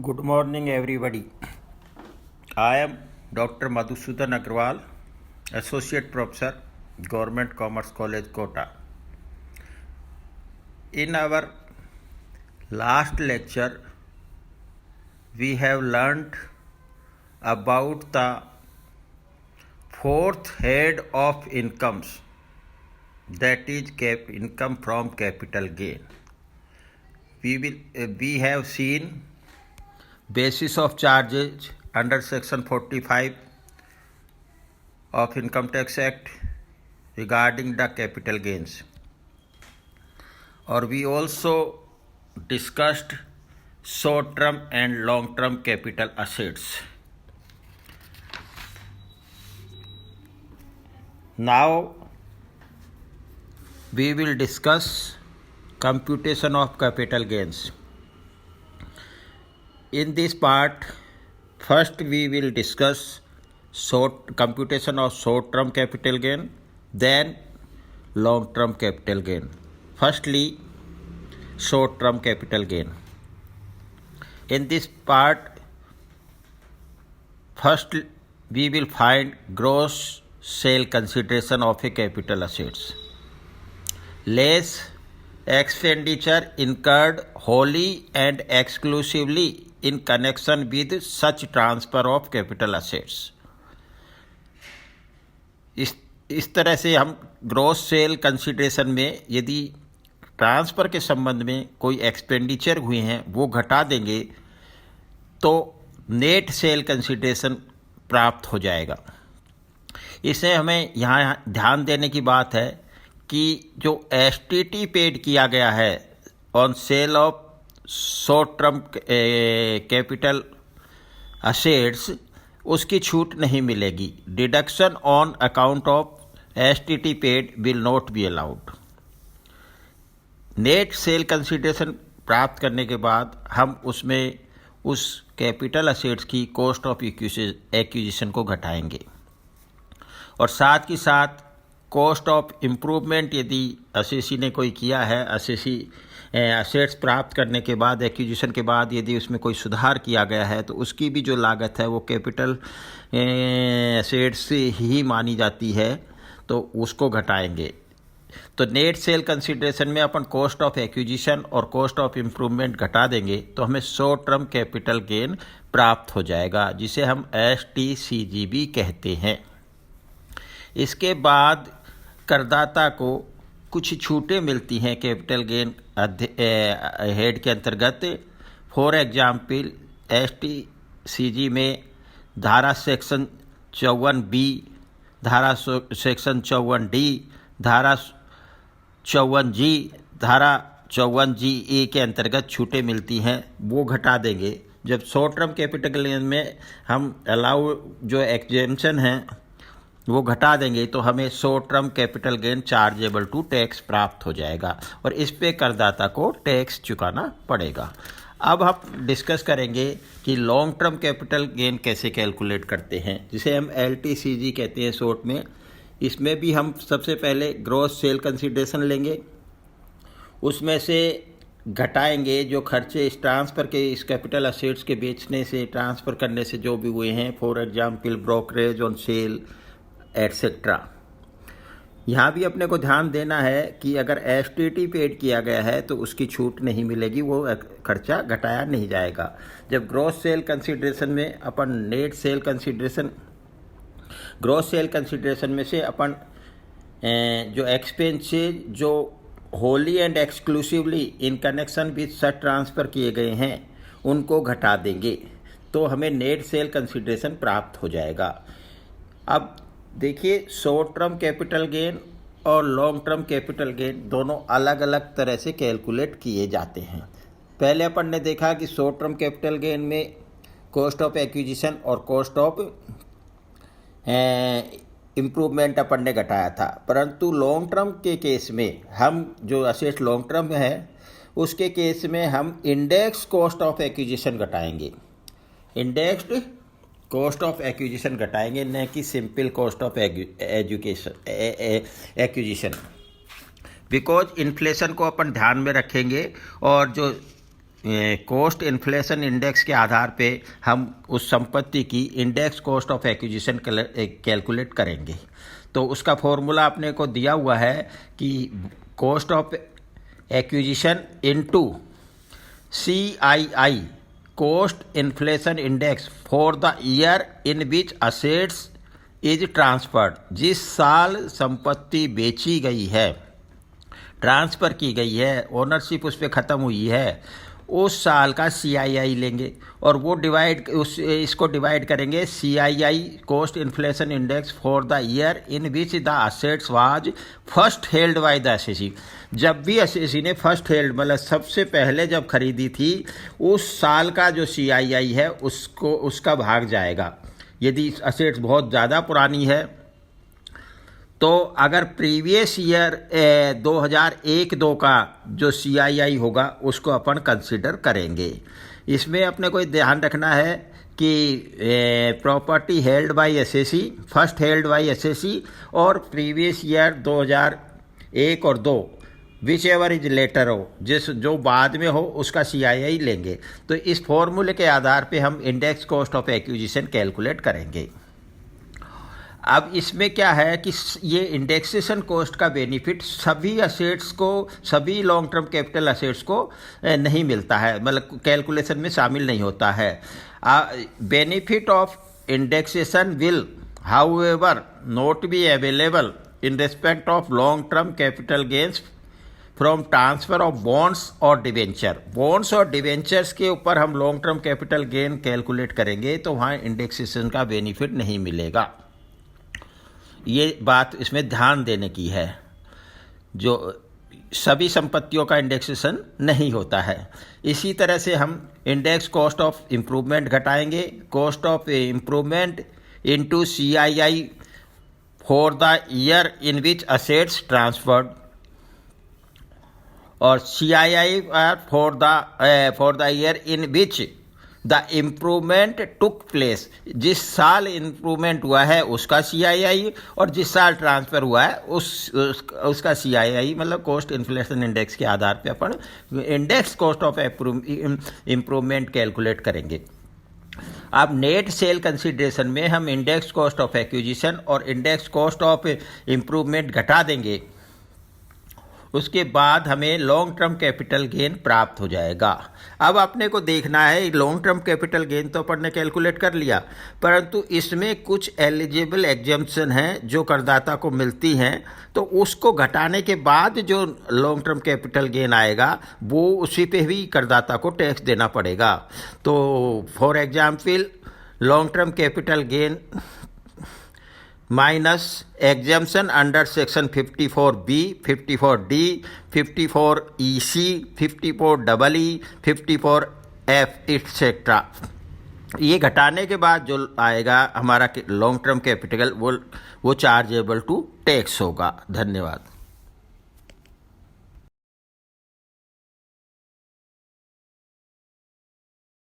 Good morning, everybody. I am Dr. Madhusudan Agrawal, Associate Professor, Government Commerce College, Kota. In our last lecture, we have learnt about the fourth head of incomes, that is income from capital gain. We have seen basis of charges under section 45 of Income Tax Act regarding the capital gains, or we also discussed short term and long term capital assets. Now we will discuss computation of capital gains. In this part, first we will discuss computation of short-term capital gain, then long-term capital gain. Firstly, short-term capital gain. In this part, first we will find gross sale consideration of a capital assets, less expenditure incurred wholly and exclusively in connection with such transfer of capital assets. इस तरह से हम gross sale consideration में यदि transfer के संबंध में कोई एक्सपेंडिचर हुए हैं वो घटा देंगे तो नेट सेल कंसिडरेशन प्राप्त हो जाएगा। इससे हमें यहाँ ध्यान देने की बात है कि जो एसटीटी पेड किया गया है on sale of short term capital assets, उसकी छूट नहीं मिलेगी। Deduction on account of STT paid will not be allowed. Net sale consideration प्राप्त करने के बाद हम उसमें उस कैपिटल असेट्स की कॉस्ट ऑफ एक्विजिशन को घटाएंगे, और साथ ही साथ कॉस्ट ऑफ इम्प्रूवमेंट यदि असेसी ने कोई किया है, असेसी असेट्स प्राप्त करने के बाद एक्विजिशन के बाद यदि उसमें कोई सुधार किया गया है तो उसकी भी जो लागत है वो कैपिटल असेट्स से ही मानी जाती है, तो उसको घटाएंगे। तो नेट सेल कंसिडरेशन में अपन कॉस्ट ऑफ एक्विजिशन और कॉस्ट ऑफ इम्प्रूवमेंट घटा देंगे तो हमें शॉर्ट टर्म कैपिटल गेन प्राप्त हो जाएगा, जिसे हम STCGB कहते हैं। इसके बाद करदाता को कुछ छूटें मिलती हैं कैपिटल गेन हेड के अंतर्गत। फॉर एग्जाम्पल STCG में धारा सेक्शन 54B, धारा सेक्शन 54D, धारा 54G, धारा 54GA के अंतर्गत छूटें मिलती हैं, वो घटा देंगे। जब शॉर्ट टर्म कैपिटल गेन में हम अलाउ जो एग्जेम्पशन हैं वो घटा देंगे तो हमें short term capital gain chargeable to tax प्राप्त हो जाएगा, और इस पे करदाता को टैक्स चुकाना पड़ेगा। अब हम डिस्कस करेंगे कि लॉन्ग टर्म कैपिटल गेन कैसे कैलकुलेट करते हैं, जिसे हम LTCG कहते हैं शॉर्ट में। इसमें भी हम सबसे पहले ग्रॉस सेल कंसिडरेशन लेंगे, उसमें से घटाएंगे जो खर्चे इस ट्रांसफ़र के इस कैपिटल असेट्स के बेचने से ट्रांसफ़र करने से जो भी हुए हैं, for example brokerage on sale etcetera. यहाँ भी अपने को ध्यान देना है कि अगर STT पेड किया गया है तो उसकी छूट नहीं मिलेगी, वो खर्चा घटाया नहीं जाएगा। जब ग्रॉस सेल कंसिडरेशन में अपन net sale consideration, gross sale consideration में से अपन जो एक्सपेंसेस जो wholly and exclusively in connection with such transfer किए गए हैं उनको घटा देंगे तो हमें नेट सेल कंसिडरेशन प्राप्त हो जाएगा। अब देखिए, शॉर्ट टर्म कैपिटल गेन और लॉन्ग टर्म कैपिटल गेन दोनों अलग अलग तरह से कैलकुलेट किए जाते हैं। पहले अपन ने देखा कि शॉर्ट टर्म कैपिटल गेन में कॉस्ट ऑफ एक्विजिशन और कॉस्ट ऑफ इम्प्रूवमेंट अपन ने घटाया था, परंतु लॉन्ग टर्म के केस में हम जो असेट लॉन्ग टर्म में है उसके केस में हम इंडेक्स कॉस्ट ऑफ एक्विजिशन घटाएंगे। इंडेक्स्ड कॉस्ट ऑफ एक्विजिशन घटाएंगे, न कि simple cost of acquisition. Because inflation को अपन ध्यान में रखेंगे और जो कॉस्ट इन्फ्लेशन इंडेक्स के आधार पे हम उस संपत्ति की index cost of acquisition calculate करेंगे। तो उसका फॉर्मूला अपने को दिया हुआ है कि cost of acquisition into CII cost inflation index for the year in which assets is transferred. जिस साल संपत्ति बेची गई है, ट्रांसफ़र की गई है, ओनरशिप उस पर ख़त्म हुई है, उस साल का CII लेंगे और वो इसको डिवाइड करेंगे CII cost inflation index for the year in which the assets was first held by the SSC. जब भी एसएसी ने फर्स्ट हेल्ड मतलब सबसे पहले जब खरीदी थी, उस साल का जो CII है उसका भाग जाएगा। यदि असेट्स बहुत ज़्यादा पुरानी है तो अगर प्रीवियस ईयर 2001-2 का जो CII होगा उसको अपन कंसिडर करेंगे। इसमें अपने को ध्यान रखना है कि property held by SSC, first held by SSC और प्रीवियस ईयर 2001 और 2 विच एवर इज लेटर हो, जो बाद में हो उसका CII लेंगे। तो इस फॉर्मूले के आधार पे हम index cost of acquisition calculate करेंगे। अब इसमें क्या है कि ये इंडेक्सेशन कॉस्ट का बेनिफिट सभी असेट्स को, सभी लॉन्ग टर्म कैपिटल असेट्स को नहीं मिलता है, मतलब कैलकुलेशन में शामिल नहीं होता है। Benefit of indexation will however not be available in respect of long term capital gains from transfer of bonds और डिवेंचर। बॉन्ड्स और डिवेंचर्स के ऊपर हम long term capital gain calculate करेंगे तो वहाँ इंडेक्सेशन का बेनिफिट नहीं मिलेगा। ये बात इसमें ध्यान देने की है, जो सभी संपत्तियों का इंडेक्सेशन नहीं होता है। इसी तरह से हम इंडेक्स कॉस्ट ऑफ इम्प्रूवमेंट घटाएंगे, cost of improvement into CII for the year in which assets transferred और CII for the year in which the improvement took place. जिस साल इम्प्रूवमेंट हुआ है उसका CII और जिस साल ट्रांसफ़र हुआ है उसका CII, मतलब कॉस्ट इन्फ्लेशन इंडेक्स के आधार पे अपन index cost of improvement calculate करेंगे। अब नेट सेल कंसिडरेशन में हम इंडेक्स कॉस्ट ऑफ एक्विजिशन और इंडेक्स कॉस्ट ऑफ इम्प्रूवमेंट घटा देंगे। उसके बाद हमें लॉन्ग टर्म कैपिटल गेन प्राप्त हो जाएगा। अब अपने को देखना है, लॉन्ग टर्म कैपिटल गेन तो अपन ने कैलकुलेट कर लिया, परंतु इसमें कुछ एलिजिबल एग्जम्पशन हैं जो करदाता को मिलती हैं, तो उसको घटाने के बाद जो लॉन्ग टर्म कैपिटल गेन आएगा वो उसी पे भी करदाता को टैक्स देना पड़ेगा। तो for example long term capital gain minus exemption under section 54B, 54D, 54EC, 54EE, 54F etcetera. ये घटाने के बाद जो आएगा हमारा लॉन्ग टर्म कैपिटल वो चार्जेबल टू टैक्स होगा। धन्यवाद।